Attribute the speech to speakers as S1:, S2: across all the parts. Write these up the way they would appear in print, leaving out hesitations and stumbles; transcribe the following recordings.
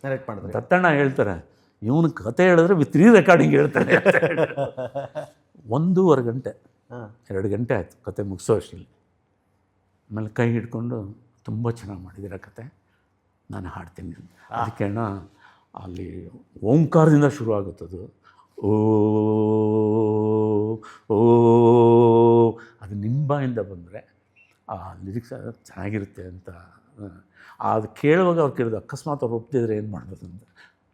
S1: Narrate ಮಾಡಿದ್ರೆ
S2: ದತ್ತಣ್ಣ ಹೇಳ್ತಾರೆ, ಇವನು ಕತೆ ಹೇಳಿದ್ರೆ ವಿತ್ ರೆಕಾರ್ಡಿಂಗ್ ಹೇಳ್ತಾರೆ. 1.5 ಗಂಟೆ 2 ಗಂಟೆ ಆಯಿತು ಕತೆ ಮುಗಿಸೋ ಅಷ್ಟರಲ್ಲಿ. ಆಮೇಲೆ ಕೈ ಹಿಡ್ಕೊಂಡು ತುಂಬ ಚೆನ್ನಾಗಿ ಮಾಡಿದ್ದೀರ ಕತೆ, ನಾನು ಹಾಡ್ತೀನಿ. ಅದಕ್ಕೆ ಅಣ್ಣ ಅಲ್ಲಿ ಓಂಕಾರದಿಂದ ಶುರು ಆಗುತ್ತದು. ಓ ಓ ಅದು ನಿಮ್ಮ ಬಾಯಿಂದ ಬಂದರೆ ಆ ಲಿರಿಕ್ಸ್ ಚೆನ್ನಾಗಿರುತ್ತೆ ಅಂತ. ಅದು ಕೇಳುವಾಗ ಅವ್ರು ಕೇಳಿದ್ರು, ಅಕಸ್ಮಾತ್ ಅವ್ರು ಒಪ್ತಿದ್ರೆ ಏನು ಮಾಡ್ಬೋದು ಅಂತ.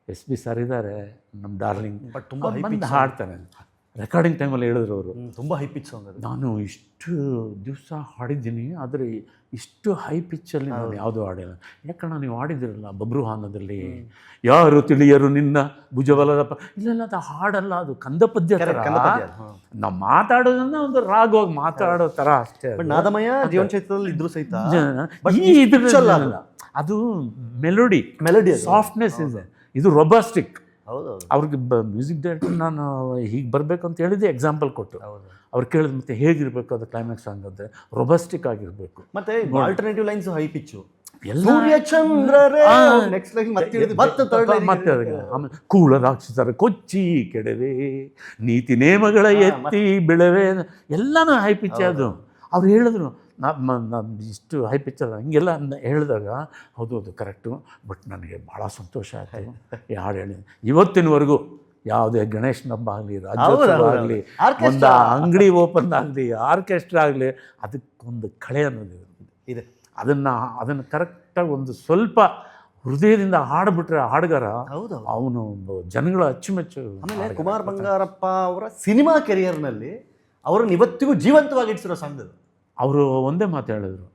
S2: ಎಸ್ ಪಿ ಸರ್ ಇದ್ದಾರೆ ನಮ್ಮ ಡಾರ್ಲಿಂಗ್,
S1: ಬಟ್ ತುಂಬ
S2: ಬಂದು ಹಾಡ್ತಾರೆ. ರೆಕಾರ್ಡಿಂಗ್ ಟೈಮಲ್ಲಿ ಹೇಳಿದ್ರು ಅವರು,
S1: ತುಂಬ ಹೈ ಪಿಚ್ ಸಾಂಗ್ ಅದು.
S2: ನಾನು ಇಷ್ಟು ದಿವಸ ಹಾಡಿದ್ದೀನಿ, ಆದರೆ ಇಷ್ಟು ಹೈ ಪಿಚ್ಚಲ್ಲಿ ನಾನು ಯಾವುದೂ ಹಾಡಿಲ್ಲ. ಯಾಕಣ್ಣ ನೀವು ಹಾಡಿದಿರಲ್ಲ ಬಬ್ರುವಾಹನದಲ್ಲಿ, ಯಾರು ತಿಳಿಯರು ನಿನ್ನ ಭುಜಬಲದ ಇಲ್ಲ ಅದು ಹಾಡಲ್ಲ, ಅದು ಕಂದ ಪದ್ಯ ಥರ. ನಾವು ಮಾತಾಡೋದನ್ನ ಒಂದು ರಾಗವಾಗಿ ಮಾತಾಡೋ ಥರ ಅಷ್ಟೇ.
S1: ನಾದಮಯ ಜೀವನ ಚೈತ್ರದಲ್ಲಿ ಇದ್ರು ಸಹಿತ
S2: ಇದ್ರಲ್ಲ, ಅದು ಮೆಲೋಡಿ ಸಾಫ್ಟ್ನೆಸ್ ಇದೆ, ಇದು ರೊಬಾಸ್ಟಿಕ್. ಅವ್ರಿಗೆ ಮ್ಯೂಸಿಕ್ ಡೈರೆಕ್ಟರ್ ನಾನು ಹೀಗೆ ಬರಬೇಕು ಅಂತ ಹೇಳಿದ್ದೆ, ಎಕ್ಸಾಂಪಲ್ ಕೊಟ್ಟು. ಅವ್ರು ಕೇಳಿದ್ರು ಮತ್ತೆ ಹೇಗಿರಬೇಕು ಅದು ಕ್ಲೈಮ್ಯಾಕ್ಸ್ ಸಾಂಗ್ ಅಂದರೆ ರೊಬಾಸ್ಟಿಕ್ ಆಗಿರಬೇಕು.
S1: ಮತ್ತೆ ಆಲ್ಟರ್ನೇಟಿವ್ ಲೈನ್ಸ್ ಹೈ ಪಿಚ್ಚು,
S2: ಮತ್ತೆ ಆಮೇಲೆ ಕೂಳ ರಾಕ್ಷಸರ ಕೊಚ್ಚಿ ಕೆಡವೆ ನೀತಿ ನೇಮಗಳ ಎತ್ತಿ ಬೆಳವೆ ಎಲ್ಲನೂ ಹೈ ಪಿಚ್. ಅದು ಅವ್ರು ಹೇಳಿದ್ರು, ನಾನು ಇಷ್ಟು ಹೈ ಪಿಚ್ಚರ್ ಹಿಂಗೆಲ್ಲ ಹೇಳಿದಾಗ ಹೌದು ಕರೆಕ್ಟು. ಬಟ್ ನನಗೆ ಭಾಳ ಸಂತೋಷ ಆಯಿತು ಈ ಹಾಡು ಹೇಳಿ. ಇವತ್ತಿನವರೆಗೂ ಯಾವುದೇ ಗಣೇಶನ ಹಬ್ಬ ಆಗಲಿ, ರಾಜ್ಯೋತ್ಸವ ಆಗಲಿ, ಒಂದು ಅಂಗಡಿ ಓಪನ್ ಆಗಲಿ, ಆರ್ಕೆಸ್ಟ್ರಾ ಆಗಲಿ, ಅದಕ್ಕೊಂದು ಕಳೆ ಅನ್ನೋದು
S1: ಇದೆ.
S2: ಅದನ್ನು ಕರೆಕ್ಟಾಗಿ ಒಂದು ಸ್ವಲ್ಪ ಹೃದಯದಿಂದ ಹಾಡಿಬಿಟ್ರೆ ಹಾಡುಗಾರ ಅವನು ಜನಗಳ ಅಚ್ಚುಮೆಚ್ಚು.
S1: ಆಮೇಲೆ ಕುಮಾರ್ ಬಂಗಾರಪ್ಪ ಅವರ ಸಿನಿಮಾ ಕೆರಿಯರ್ನಲ್ಲಿ ಅವರನ್ನು ಇವತ್ತಿಗೂ ಜೀವಂತವಾಗಿಡ್ಸಿರೋ ಸಾಂಗ್ ಅದು.
S2: ಅವರು ಒಂದೇ ಮಾತು ಹೇಳಿದ್ರು,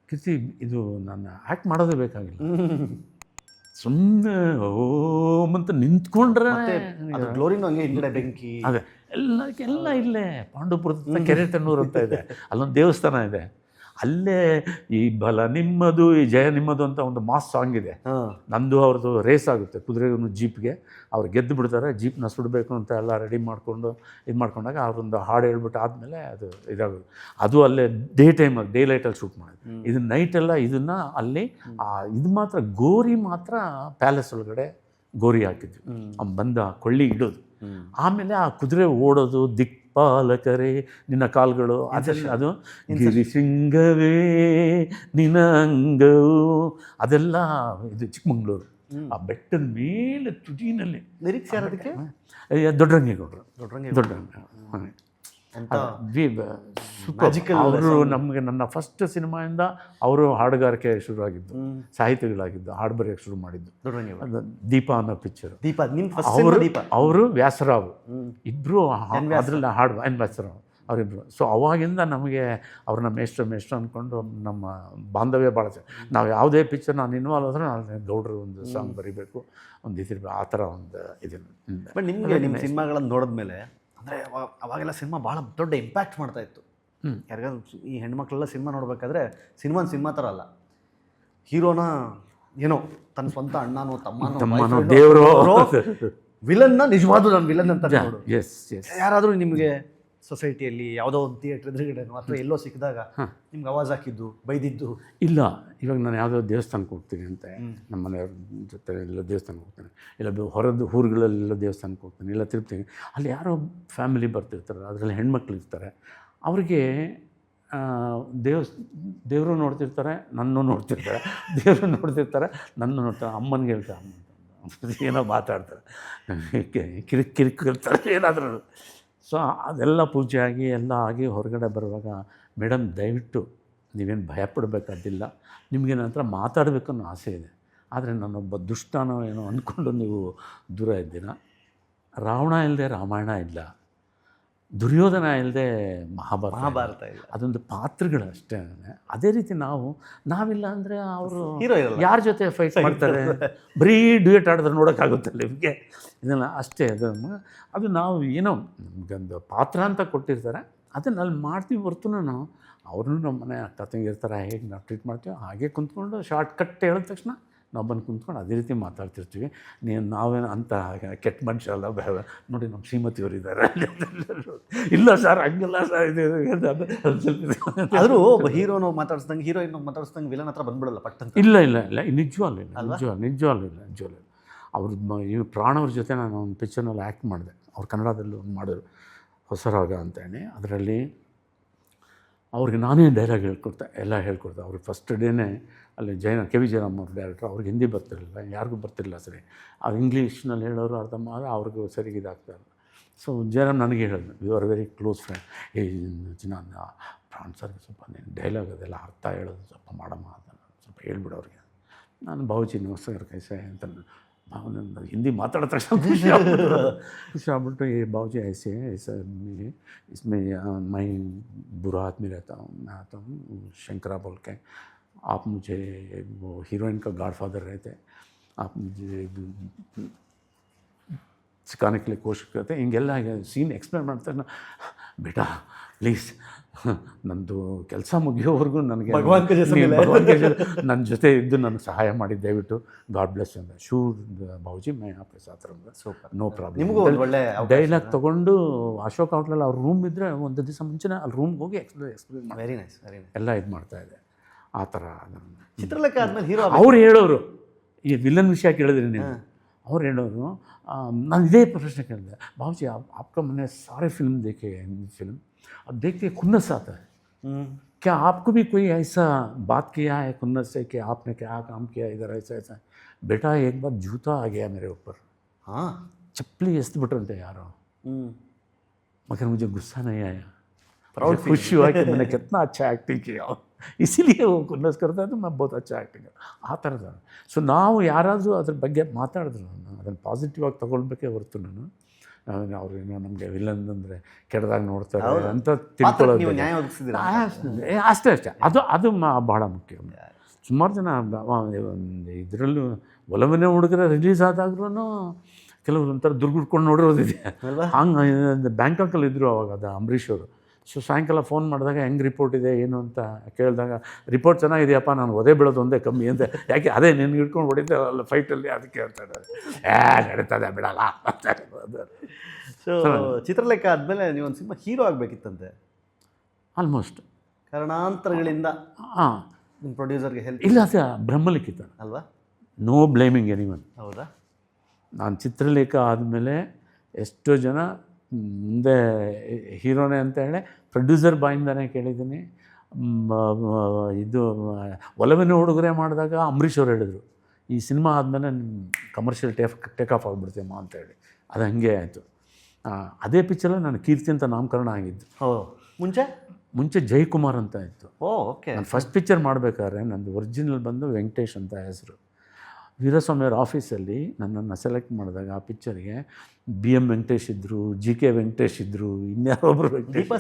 S2: ಕೀರ್ತಿ ಇದು ನಾನು ಆ್ಯಕ್ಟ್ ಮಾಡೋದೇ ಬೇಕಾಗಿಲ್ಲ, ಸುಮ್ಮನೆ ಓಮ್ ಅಂತ ನಿಂತ್ಕೊಂಡ್ರೆ
S1: ಗ್ಲೋರಿನೂ ಹಂಗೆ ಹಿಂಗಡೆ ಬೆಂಕಿ
S2: ಅದೇ ಎಲ್ಲ ಇಲ್ಲೇ ಪಾಂಡುಪುರದ ಕೆರೆತಣ್ಣೂರು ಅಂತ ಇದೆ, ಅಲ್ಲೊಂದು ದೇವಸ್ಥಾನ ಇದೆ, ಅಲ್ಲೇ ಈ ಬಲ ನಿಮ್ಮದು ಈ ಜಯ ನಿಮ್ಮದು ಅಂತ ಒಂದು ಮಾಸ್ ಸಾಂಗ್ ಇದೆ. ನಂದು ಅವ್ರದ್ದು ರೇಸ್ ಆಗುತ್ತೆ ಕುದುರೆಗೂ ಜೀಪ್ಗೆ, ಅವ್ರು ಗೆದ್ದು ಬಿಡ್ತಾರೆ, ಜೀಪ್ನ ಸುಡಬೇಕು ಅಂತ ಎಲ್ಲ ರೆಡಿ ಮಾಡಿಕೊಂಡು ಇದು ಮಾಡ್ಕೊಂಡಾಗ ಅವ್ರೊಂದು ಹಾಡು ಹೇಳ್ಬಿಟ್ಟು ಆದಮೇಲೆ ಅದು ಇದಾಗೋದು. ಅದು ಅಲ್ಲೇ ಟೈಮಲ್ಲಿ ಡೇ ಲೈಟಲ್ಲಿ ಶೂಟ್ ಮಾಡೋದು. ಇದು ನೈಟೆಲ್ಲ ಇದನ್ನು ಅಲ್ಲಿ ಇದು ಮಾತ್ರ ಗೋರಿ ಮಾತ್ರ ಪ್ಯಾಲೇಸ್ ಒಳಗಡೆ ಗೋರಿ ಹಾಕಿದ್ವಿ, ಅವ್ನು ಬಂದ ಕೊಳ್ಳಿ ಇಡೋದು. ಆಮೇಲೆ ಆ ಕುದುರೆ ಓಡೋದು, ದಿಕ್ಪಾಲಕರೇ ನಿನ್ನ ಕಾಲುಗಳು, ಅದೆಲ್ಲ ಅದು ಗಿರಿಶೃಂಗವೇ ನಿನ್ನ ಅಂಗವು, ಅದೆಲ್ಲ ಇದು ಚಿಕ್ಕಮಂಗ್ಳೂರು. ಆ ಬೆಟ್ಟದ ಮೇಲೆ ತುದಿನಲ್ಲಿ
S1: ಲಿರಿಕ್ಸ್ ಯಾರದಕ್ಕೆ?
S2: ದೊಡ್ಡರಂಗೇಗೌಡರು. ಅವರು ನಮಗೆ ನನ್ನ ಫಸ್ಟ್ ಸಿನಿಮಾಯಿಂದ ಅವರು ಹಾಡುಗಾರಿಕೆ ಶುರುವಾಗಿದ್ದು, ಸಾಹಿತಿಗಳಾಗಿದ್ದು, ಹಾಡು ಬರೆಯೋಕ್ಕೆ ಶುರು ಮಾಡಿದ್ದು. ದೀಪ ಅನ್ನೋ ಪಿಕ್ಚರ್, ಅವರು ವ್ಯಾಸರಾವ್ ಇಬ್ಬರು ಅದರಲ್ಲಿ ಹಾಡು ವ್ಯಾಸರಾವ್ ಅವರಿಬ್ಬರು. ಸೊ ಅವಾಗಿಂದ ನಮಗೆ ಅವ್ರನ್ನ ಮೇಷ್ಟ್ರು ಅಂದ್ಕೊಂಡು ನಮ್ಮ ಬಾಂಧವ್ಯ ಭಾಳ. ನಾವು ಯಾವುದೇ ಪಿಕ್ಚರ್ ನಾನು ಇನ್ವಾಲ್ವ್ ಆದರೆ ನಾನು ಗೌಡ್ರು ಒಂದು ಸಾಂಗ್ ಬರೀಬೇಕು, ಒಂದು ಇದಿರ್ಬೇಕು, ಆ ಥರ ಒಂದು ಇದನ್ನು.
S1: ಬಟ್ ನಿಮಗೆ ನಿಮ್ಮ ಸಿನಿಮಾಗಳನ್ನು ನೋಡಿದ್ಮೇಲೆ ಅಂದರೆ ಅವಾಗೆಲ್ಲ ಸಿನಿಮಾ ಭಾಳ ದೊಡ್ಡ ಇಂಪ್ಯಾಕ್ಟ್ ಮಾಡ್ತಾ ಇತ್ತು. ಯಾರಿಗಾದ್ರು ಈ ಹೆಣ್ಮಕ್ಳೆಲ್ಲ ಸಿನಿಮಾ ನೋಡಬೇಕಾದ್ರೆ ಸಿನಿಮಾ ಥರ ಅಲ್ಲ, ಹೀರೋನ ಏನೋ ತನ್ನ ಸ್ವಂತ ಅಣ್ಣನೋ ತಮ್ಮನೋ
S2: ದೇವರು,
S1: ವಿಲನ್ನ ನಿಜವಾದ ನಾನು ವಿಲನ್ ಅಂತ ನೋಡು. ಯಾರಾದರೂ ನಿಮಗೆ ಸೊಸೈಟಿಯಲ್ಲಿ ಯಾವುದೋ ಒಂದು ಥಿಯೇಟ್ರ್ ಎದುರುಗಡೆನೋ ಅಥವಾ ಎಲ್ಲೋ ಸಿಕ್ಕಿದಾಗ ನಿಮ್ಗೆ ಆವಾಜ್ ಹಾಕಿದ್ದು, ಬೈದಿದ್ದು?
S2: ಇಲ್ಲ. ಇವಾಗ ನಾನು ಯಾವುದೋ ದೇವಸ್ಥಾನಕ್ಕೆ ಹೋಗ್ತೀನಿ ಅಂತ, ನಮ್ಮ ಮನೆಯವ್ರ ಜೊತೆ ಎಲ್ಲ ದೇವಸ್ಥಾನಕ್ಕೆ ಹೋಗ್ತೀನಿ, ಇಲ್ಲ ಹೊರದ್ದು ಊರುಗಳಲ್ಲೆಲ್ಲ ದೇವಸ್ಥಾನಕ್ಕೆ ಹೋಗ್ತೀನಿ, ಇಲ್ಲ ತಿರುಪ್ತಿಗೆ, ಅಲ್ಲಿ ಯಾರೋ ಫ್ಯಾಮಿಲಿ ಬರ್ತಿರ್ತಾರೆ, ಅದರಲ್ಲಿ ಹೆಣ್ಮಕ್ಳು ಇರ್ತಾರೆ, ಅವ್ರಿಗೆ ದೇವರು ನೋಡ್ತಿರ್ತಾರೆ, ನನ್ನ ನೋಡ್ತಿರ್ತಾರೆ, ದೇವರು ನೋಡ್ತಿರ್ತಾರೆ, ನನ್ನ ನೋಡ್ತಾರೆ, ಅಮ್ಮನಿಗೆ ಹೇಳ್ತಾರೆ, ಅಮ್ಮ ಏನೋ ಮಾತಾಡ್ತಾರೆ, ಕಿರಿಕಿರ್ತಾರೆ ಏನಾದರೂ. ಸೊ ಅದೆಲ್ಲ ಪೂಜೆ ಆಗಿ ಎಲ್ಲ ಆಗಿ ಹೊರಗಡೆ ಬರುವಾಗ, ಮೇಡಮ್ ದಯವಿಟ್ಟು ನೀವೇನು ಭಯಪಡಬೇಕಾದಿಲ್ಲ, ನಿಮಗೆ ನನ್ನ ಹತ್ರ ಮಾತಾಡಬೇಕು ಅನ್ನೋ ಆಸೆ ಇದೆ, ಆದರೆ ನಾನೊಬ್ಬ ದುಷ್ಟನೋ ಏನೋ ಅಂದ್ಕೊಂಡು ನೀವು ದೂರ ಇದ್ದೀರ. ರಾವಣ ಇಲ್ಲದೆ ರಾಮಾಯಣ ಇಲ್ಲ, ದುರ್ಯೋಧನ ಇಲ್ಲದೆ ಮಹಾಭಾರತ ಇಲ್ಲ, ಅದೊಂದು ಪಾತ್ರಗಳು ಅಷ್ಟೇ. ಅದೇ ರೀತಿ ನಾವಿಲ್ಲ ಅಂದರೆ ಅವರು ಯಾರ ಜೊತೆ ಫೈಟ್ ಮಾಡ್ತಾರೆ? ಬರೀ ಡ್ಯೂಯೇಟ್ ಆಡಿದ್ರೆ ನೋಡೋಕ್ಕಾಗುತ್ತಲ್ಲ ನಿಮಗೆ, ಇದೆಲ್ಲ ಅಷ್ಟೇ. ಅದು ನಾವು ಏನೋ ನಮಗೊಂದು ಪಾತ್ರ ಅಂತ ಕೊಟ್ಟಿರ್ತಾರೆ, ಅದನ್ನು ಅಲ್ಲಿ ಮಾಡ್ತೀವಿ ಹೊರತು ನಾವು ಅವ್ರನ್ನೂ ನಮ್ಮ ಮನೆ ಅಕ್ಕ ತಂಗಿರ್ತಾರೆ, ಹೇಗೆ ನಾವು ಟ್ರೀಟ್ ಮಾಡ್ತೀವಿ ಹಾಗೆ ಕುಂತ್ಕೊಂಡು ಶಾರ್ಟ್ ಕಟ್ ಹೇಳಿದ ತಕ್ಷಣ ನಾವು ಬಂದು ಕುಂತ್ಕೊಂಡು ಅದೇ ರೀತಿ ಮಾತಾಡ್ತಿರ್ತೀವಿ. ನಾವೇನು ಅಂತ ಕೆಟ್ಟ ಮನುಷ್ಯ ಅಲ್ಲ, ನೋಡಿ ನಮ್ಮ ಶ್ರೀಮತಿಯವರು ಇದ್ದಾರೆ, ಇಲ್ಲ ಸರ್ ಹಂಗೆಲ್ಲ ಸರ್ ಇದು ಸ್ವಲ್ಪ.
S1: ಆದರೂ ಒಬ್ಬ ಹೀರೋನೋ ಮಾತಾಡ್ಸ್ದಂಗೆ, ಹೀರೋಯಿನ್ ಮಾತಾಡ್ಸ್ದಂಗೆ ವಿಲನ್ ಹತ್ರ ಬಂದ್ಬಿಡಲ್ಲ ಪಟ್ಟಂತ.
S2: ಇಲ್ಲ ನಿಜವಾಗ್ಲೂ ಇಲ್ಲ. ಇವು ಪ್ರಾಣವ್ರ ಜೊತೆ ನಾನು ಒಂದು ಪಿಕ್ಚರ್ನಲ್ಲಿ ಆ್ಯಕ್ಟ್ ಮಾಡಿದೆ. ಅವ್ರು ಕನ್ನಡದಲ್ಲೂ ಒಂದು ಮಾಡಿದ್ರು, ಹೊಸ ರಾಗ ಅಂತೇಳಿ. ಅದರಲ್ಲಿ ಅವ್ರಿಗೆ ನಾನೇ ಡೈಲಾಗ್ ಎಲ್ಲ ಹೇಳ್ಕೊಡ್ತೆ. ಅವ್ರಿಗೆ ಫಸ್ಟ್ ಡೇನೇ ಅಲ್ಲಿ ಕೆ ವಿ ಜಯರಾಮ್ ಅವ್ರ ಡೈರೆಕ್ಟ್ರು, ಅವ್ರಿಗೆ ಹಿಂದಿ ಬರ್ತಿರಲಿಲ್ಲ, ಯಾರಿಗೂ ಬರ್ತಿರಲಿಲ್ಲ ಸರಿ. ಅವ್ರು ಇಂಗ್ಲೀಷ್ನಲ್ಲಿ ಹೇಳೋರು ಅರ್ಥ ಮಾಡಿದ್ರೆ ಅವ್ರಿಗೂ ಸರಿಗೆ ಇದಾಗ್ತಾಯಿಲ್ಲ. ಸೊ ಜಯರಾಮ್ ನನಗೆ ಹೇಳಿದ್ರು, you are very close friend, ನಾನು ಪ್ರಾಣ್ ಸರ್ಗೆ ಸ್ವಲ್ಪ ನೀನು ಡೈಲಾಗ್ ಅದೆಲ್ಲ ಅರ್ಥ ಹೇಳೋದು ಸ್ವಲ್ಪ ಮಾಡಮ್ಮ, ಅದನ್ನು ಸ್ವಲ್ಪ ಹೇಳ್ಬಿಡು ಅವ್ರಿಗೆ. ನಾನು ಬಾವುಜಿ ನಮಸ್ಕಾರ ಕೈಸೆ ಅಂತ ಹಿಂದಿ ಮಾತಾಡೋ ತಕ್ಷಣ ಖುಷಿ ಆಗ್ಬಿಟ್ಟು ये बाबूजी ऐसे है, ऐसा इसमें मैं बुरा आदमी रहता हूँ, मैं आता हूँ शंकरा बोल के, आप मुझे वो हीरोइन का गॉडफादर रहते, आप मुझे सिखाने के लिए कोशिश करते हैं. ಹಿಂಗೆಲ್ಲ ಸೀನ್ ಎಕ್ಸ್ಪ್ಲೇನ್ ಮಾಡ್ತಾರೆ. ಬೇಟಾ ಪ್ಲೀಸ್ ನಂದು ಕೆಲಸ ಮುಗಿಯೋವರೆಗೂ ನನಗೆ ಭಗವಾನ್ ನನ್ನ ಜೊತೆ ಇದ್ದು ನನಗೆ ಸಹಾಯ ಮಾಡಿ ದಯವಿಟ್ಟು ಗಾಡ್ ಬ್ಲೆಸ್ ಅಂತ. ಶೂರ್ ಬಾಬೂಜಿ ಮೈ ಆಫೀಸ್ ಆ ಥರ ಸೂಪರ್, ನೋ ಪ್ರಾಬ್ಲಮ್.
S1: ನಿಮಗೂ ಒಳ್ಳೆ
S2: ಡೈಲಾಗ್ ತೊಗೊಂಡು ಅಶೋಕ್ ಹೋಟ್ಲಲ್ಲಿ ಅವ್ರ ರೂಮ್ ಇದ್ದರೆ ಒಂದು ದಿವಸ ಮುಂಚೆನೇ ಅಲ್ಲಿ ರೂಮ್ಗೆ ಹೋಗಿ ಎಕ್ಸ್ಪ್ಲೇನ್ ಮಾಡಿ
S1: ವೆರಿ ನೈಸ್
S2: ಎಲ್ಲ ಇದು ಮಾಡ್ತಾಯಿದ್ದೆ. ಆ ಥರ
S1: ಚಿತ್ರಲೇಖ ಆದಮೇಲೆ ಹೀರೋ
S2: ಅವ್ರು ಹೇಳೋರು, ಈ ವಿಲನ್ ವಿಷಯ ಕೇಳಿದ್ರಿ ನೀವು, ಅವ್ರು ಹೇಳೋರು, ನಾನು ಇದೇ ಪ್ರಶ್ನೆ ಕೇಳಿದೆ, बाबूजी आपका मैंने सारे फिल्म देखे हैं, हिंदी फिल्म, अब देख के खुन्नस आता है, क्या आपको भी कोई ऐसा बात किया है खुन्नस से कि आपने क्या काम किया इधर ऐसा ऐसा? बेटा एक बार जूता आ गया मेरे ऊपर,
S1: हाँ
S2: चप्पली एस्त बिटरते यार, मगर मुझे गुस्सा नहीं आया, खुशी हुआ कि मैंने कितना अच्छा एक्टिंग किया, इसीलिए वो खुन्नस करता है तो मैं बहुत अच्छा एक्टिंग कर ಆ ಥರದ. ಸೊ ನಾವು ಯಾರಾದರೂ ಅದ್ರ ಬಗ್ಗೆ ಮಾತಾಡಿದ್ರು ಅದನ್ನು ಪಾಸಿಟಿವ್ ಆಗಿ ತೊಗೊಳ್ಬೇಕೇ ಹೊರತು ನಾನು ಅವ್ರೇನೋ ನಮಗೆ ವಿಲನ್ ಅಂದರೆ ಕೆಟ್ಟದಾಗಿ ನೋಡ್ತಾರೆ ಅಂತ ತಿಳ್ಕೊಳ್ಳೋದು ಅಷ್ಟೇ ಅದು ಭಾಳ ಮುಖ್ಯ. ಸುಮಾರು ಜನ ಇದರಲ್ಲೂ ಒಲವಿನ ಹುಡುಗರ ರಿಲೀಸ್ ಆದಾಗ್ಲೂ ಕೆಲವರು ಒಂಥರ ದುರ್ಗುಡ್ಕೊಂಡು ನೋಡಿರೋದಿದೆ. ಹಂಗೆ ಬ್ಯಾಂಕಾಕಲ್ಲಿ ಇದ್ದರು ಅವಾಗ, ಅದು ಅಂಬರೀಷ್ ಅವರು. ಸೊ ಸಾಯಂಕಾಲ ಫೋನ್ ಮಾಡಿದಾಗ ಹೆಂಗೆ ರಿಪೋರ್ಟ್ ಇದೆ ಏನು ಅಂತ ಕೇಳಿದಾಗ, ರಿಪೋರ್ಟ್ ಚೆನ್ನಾಗಿದೆಯಪ್ಪ, ನಾನು ಒದೇ ಬೀಳೋದು ಒಂದೇ ಕಮ್ಮಿ ಅಂತ. ಯಾಕೆ ಅದೇ ನಿನ್ಗೆ ಹಿಡ್ಕೊಂಡು ಹೊಡಿದ್ದೆ ಅಲ್ಲ ಫೈಟಲ್ಲಿ, ಅದಕ್ಕೆ ಹೇಳ್ತಾ ಇದ್ದಾರೆ ನಡೀತದೆ ಬಿಡಲ್ಲ ಅಂತ.
S1: ಸೊ ಚಿತ್ರಲೇಖ ಆದಮೇಲೆ ನೀವೊಂದು ಸಿನಿಮಾ ಹೀರೋ ಆಗಬೇಕಿತ್ತಂತೆ
S2: ಆಲ್ಮೋಸ್ಟ್
S1: ಕಾರಣಾಂತರಗಳಿಂದ.
S2: ಹಾಂ,
S1: ನಿಮ್ಮ ಪ್ರೊಡ್ಯೂಸರ್ಗೆ ಹೆಲ್ಪ್
S2: ಇಲ್ಲ, ಅದು ಬ್ರಹ್ಮಲಿಖಿತ
S1: ಅಲ್ವಾ?
S2: No blaming anyone.
S1: ಹೌದಾ?
S2: ನಾನು ಚಿತ್ರಲೇಖ ಆದಮೇಲೆ ಎಷ್ಟೋ ಜನ ಮುಂದೆ ಹೀರೋನೇ ಅಂತ ಹೇಳಿ ಪ್ರೊಡ್ಯೂಸರ್ ಬಾಯಿಂದನೇ ಕೇಳಿದ್ದೀನಿ. ಇದು ಒಲವಿನ ಹುಡುಗರೆ ಮಾಡಿದಾಗ ಅಂಬರೀಷ್ ಅವ್ರು ಹೇಳಿದರು, ಈ ಸಿನಿಮಾ ಆದಮೇಲೆ ಕಮರ್ಷಿಯಲ್ ಟೇಕ್ ಆಫ್ ಆಗಿಬಿಡ್ತೀಯಮ್ಮ ಅಂತೇಳಿ. ಅದು ಹಂಗೆ ಆಯಿತು. ಅದೇ ಪಿಕ್ಚರಲ್ಲಿ ನಾನು ಕೀರ್ತಿ ಅಂತ ನಾಮಕರಣ ಆಗಿದ್ದು. ಮುಂಚೆ ಜಯಕುಮಾರ್ ಅಂತ ಇತ್ತು.
S1: ಓಕೆ. ನಾನು
S2: ಫಸ್ಟ್ ಪಿಕ್ಚರ್ ಮಾಡಬೇಕಾದ್ರೆ ನಂದು ಒರಿಜಿನಲ್ ಬಂದು ವೆಂಕಟೇಶ್ ಅಂತ ಹೆಸರು. ವೀರಸ್ವಾಮಿಯವ್ರ ಆಫೀಸಲ್ಲಿ ನನ್ನನ್ನು ಸೆಲೆಕ್ಟ್ ಮಾಡಿದಾಗ ಆ ಪಿಕ್ಚರ್ಗೆ BM ವೆಂಕಟೇಶ್ ಇದ್ದರು, GK ವೆಂಕಟೇಶ್ ಇದ್ದರು, ಇನ್ಯಾರೊಬ್ಬರು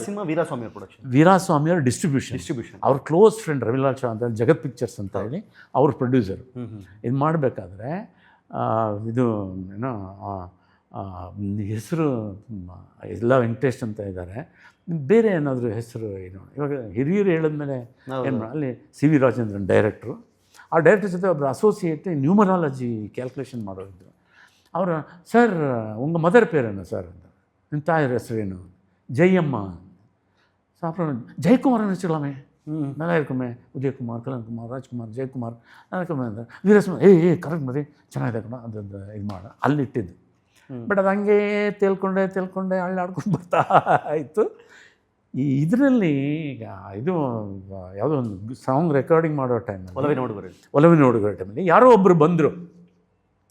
S1: ಸಿನಿಮಾ ವೀರಸ್ವಾಮಿಯವ್ರ ಪ್ರೊಡಕ್ಷನ್,
S2: ವೀರಸ್ವಾಮಿಯವ್ರ ಡಿಸ್ಟ್ರಿಬ್ಯೂಷನ್. ಅವ್ರ ಕ್ಲೋಸ್ ಫ್ರೆಂಡ್ ರವಿಲಾಲ್ ಶಾ ಅಂತ ಜಗತ್ ಪಿಕ್ಚರ್ಸ್ ಅಂತ ಹೇಳಿ ಅವ್ರ ಪ್ರೊಡ್ಯೂಸರು. ಇದು ಮಾಡಬೇಕಾದ್ರೆ ಇದು ಏನೋ ಹೆಸರು ಎಲ್ಲ ವೆಂಕಟೇಶ್ ಅಂತ ಇದ್ದಾರೆ, ಬೇರೆ ಏನಾದರೂ ಹೆಸರು ಏನು. ಇವಾಗ ಹಿರಿಯರು ಹೇಳಿದ್ಮೇಲೆ ಏನು ಅಲ್ಲಿ CV ರಾಜೇಂದ್ರನ್ ಡೈರೆಕ್ಟ್ರು. ಆ ಡೈರೆಕ್ಟರ್ ಜೊತೆ ಒಬ್ಬರು ಅಸೋಸಿಯೇಟ್ ನ್ಯೂಮರಾಲಜಿ ಕ್ಯಾಲ್ಕುಲೇಷನ್ ಮಾಡೋರಿದ್ರು. ಅವರು, ಸರ್ ಉಂಗ ಮದರ್ ಪೇರೇನು ಸರ್ ಅಂತ, ನಿಮ್ಮ ತಾಯಿರ ಹೆಸರೇನು? ಜಯಮ್ಮ. ಸೊ ಅப்புறம் ಜಯಕುಮಾರನ್ನು வச்சுக்கலாமே, நல்லா இருக்குமே, ಉದಯಕುಮಾರ್, ಕಲನ್ಕುಮಾರ್, ರಾಜ್ಕುಮಾರ್, ಜಯಕುಮಾರ್, ನನಕುಮಾರ್ ಅಂತ. ವೀರಸ್ವಾಮಿ ಕರೆಕ್ಟ್ ಮರಿ ಚೆನ್ನಾಗಿದೆ ಕಣ, ಅದೊಂದು ಇದು ಮಾಡ ಅಲ್ಲಿಟ್ಟಿದ್ದು. ಬಟ್ ಅದು ಹಂಗೆ ತೇಲ್ಕೊಂಡೆ ಹಳ್ಳಾಡ್ಕೊಂಡು ಬರ್ತಾ ಆಯಿತು. ಈ ಇದರಲ್ಲಿ ಈಗ ಇದು ಯಾವುದೋ ಒಂದು ಸಾಂಗ್ ರೆಕಾರ್ಡಿಂಗ್ ಮಾಡೋ ಟೈಮಲ್ಲಿ, ಒಲವಿನ ಹುಡುಗರ ಟೈಮಲ್ಲಿ ಯಾರೋ ಒಬ್ಬರು ಬಂದರು,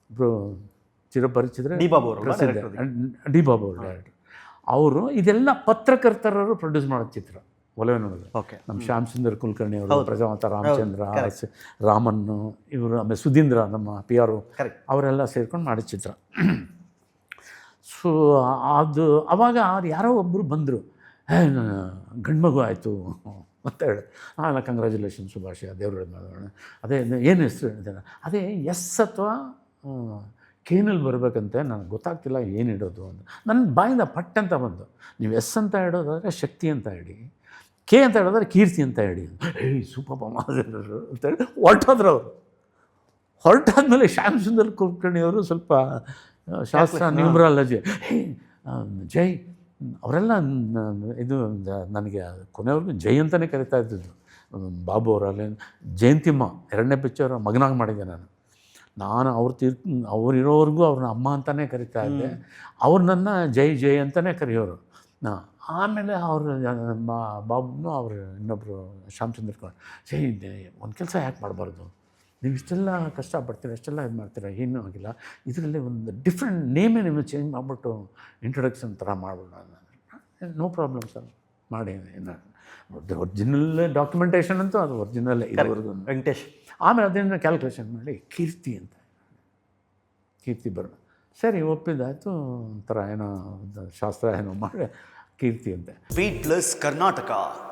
S2: ಒಬ್ಬರು ಚಿರಪರಿಚಿತರೆ, ಡಿ ಬಾಬು ಅವರು ಡೈರೆಕ್ಟರ್. ಅವರು ಇದೆಲ್ಲ ಪತ್ರಕರ್ತರವರು ಪ್ರೊಡ್ಯೂಸ್ ಮಾಡೋ ಚಿತ್ರ ಒಲವಿನ ಹುಡುಗರು. ನಮ್ಮ ಶ್ಯಾಮ್ ಸುಂದರ್ ಕುಲಕರ್ಣಿ ಅವರು, ಪ್ರಜಾವಂತ ರಾಮಚಂದ್ರ, ರಾಮನ್ನು, ಇವರು, ಆಮೇಲೆ ಸುಧೀಂದ್ರ ನಮ್ಮ PR ಅವರೆಲ್ಲ ಸೇರ್ಕೊಂಡು ಮಾಡಿದ ಚಿತ್ರ. ಸೊ ಅದು ಅವಾಗ ಅವ್ರು ಯಾರೋ ಒಬ್ಬರು ಬಂದರು, ಗಂಡು ಮಗು ಆಯಿತು ಅಂತ ಹೇಳಿ, ಅಲ್ಲ ಕಂಗ್ರ್ಯಾಚುಲೇಷನ್ ಶುಭಾಶಯ, ದೇವ್ರ ಅದೇ ಏನು ಹೆಸರು ಹೇಳಿದೆ, ಅದೇ ಎಸ್ ಅಥವಾ ಕೇನಲ್ಲಿ ಬರಬೇಕಂತೆ, ನನಗೆ ಗೊತ್ತಾಗ್ತಿಲ್ಲ ಏನು ಇಡೋದು ಅಂತ. ನನ್ನ ಬಾಯಿಂದ ಪಟ್ ಅಂತ ಬಂದು, ನೀವು ಎಸ್ ಅಂತ ಇಡೋದಾದರೆ ಶಕ್ತಿ ಅಂತ ಇಡಿ, ಕೆ ಅಂತ ಹೇಳೋದಾದ್ರೆ ಕೀರ್ತಿ ಅಂತ ಹೇಳಿ. ಸೂಪರ್ ಮಾದರು ಅಂತೇಳಿ ಹೊರಟೋದ್ರು ಅವರು. ಹೊರಟಾದ್ಮೇಲೆ ಶ್ಯಾಮ್ ಸುಂದರ್ ಕುಲಕರ್ಣಿಯವರು ಸ್ವಲ್ಪ ಶಾಸ್ತ್ರ ನ್ಯೂಮರಾಲಜಿ, ಜೈ ಅವರೆಲ್ಲ ಇದು ನನಗೆ ಕೊನೆಯವ್ರಿಗೂ ಜೈ ಅಂತಲೇ ಕರಿತಾ ಇದ್ದಿದ್ದು. ಬಾಬು ಅವರಲ್ಲಿ ಜಯಂತಿಮ್ಮ 2ನೇ ಪಿಕ್ಚರ್ ಮಗನಾಗಿ ಮಾಡಿದ್ದೆ ನಾನು. ನಾನು ಅವರಿರೋವರೆಗೂ ಅವ್ರನ್ನ ಅಮ್ಮ ಅಂತಲೇ ಕರಿತಾ ಇದ್ದೆ. ಅವ್ರು ನನ್ನ ಜೈ ಜೈ ಅಂತಲೇ ಕರೆಯೋರು. ಆಮೇಲೆ ಅವರು ಬಾಬುನು ಅವರು ಇನ್ನೊಬ್ಬರು ಶ್ಯಾಮಚಂದ್ರ ಜೈ ಒಂದು ಕೆಲಸ ಯಾಕೆ ಮಾಡಬಾರ್ದು, ನೀವು ಇಷ್ಟೆಲ್ಲ ಕಷ್ಟಪಡ್ತೀರ, ಇಷ್ಟೆಲ್ಲ ಇದು ಮಾಡ್ತೀರ, ಏನೂ ಆಗಿಲ್ಲ, ಇದರಲ್ಲಿ ಒಂದು ಡಿಫ್ರೆಂಟ್ ನೇಮೇ ನಿಮಗೆ ಚೇಂಜ್ ಮಾಡಿಬಿಟ್ಟು ಇಂಟ್ರೊಡಕ್ಷನ್ ಥರ ಮಾಡ್ಬಿಡೋಣ. ನೋ ಪ್ರಾಬ್ಲಮ್ ಸರ್, ಮಾಡಿ. ಒರಿಜಿನಲ್ ಡಾಕ್ಯುಮೆಂಟೇಷನ್ ಅಂತೂ ಅದು ಒರಿಜಿನಲ್ ಇದುವರೆಗೂ
S1: ವೆಂಕಟೇಶ್.
S2: ಆಮೇಲೆ ಅದನ್ನು ಕ್ಯಾಲ್ಕುಲೇಷನ್ ಮಾಡಿ ಕೀರ್ತಿ ಅಂತ, ಕೀರ್ತಿ ಬರೋಣ. ಸರಿ ಒಪ್ಪಿದ್ದಾಯಿತು. ಒಂಥರ ಏನೋ ಶಾಸ್ತ್ರ ಏನೋ ಮಾಡಿ ಕೀರ್ತಿ ಅಂತೆ.
S3: Beat Plus Karnataka.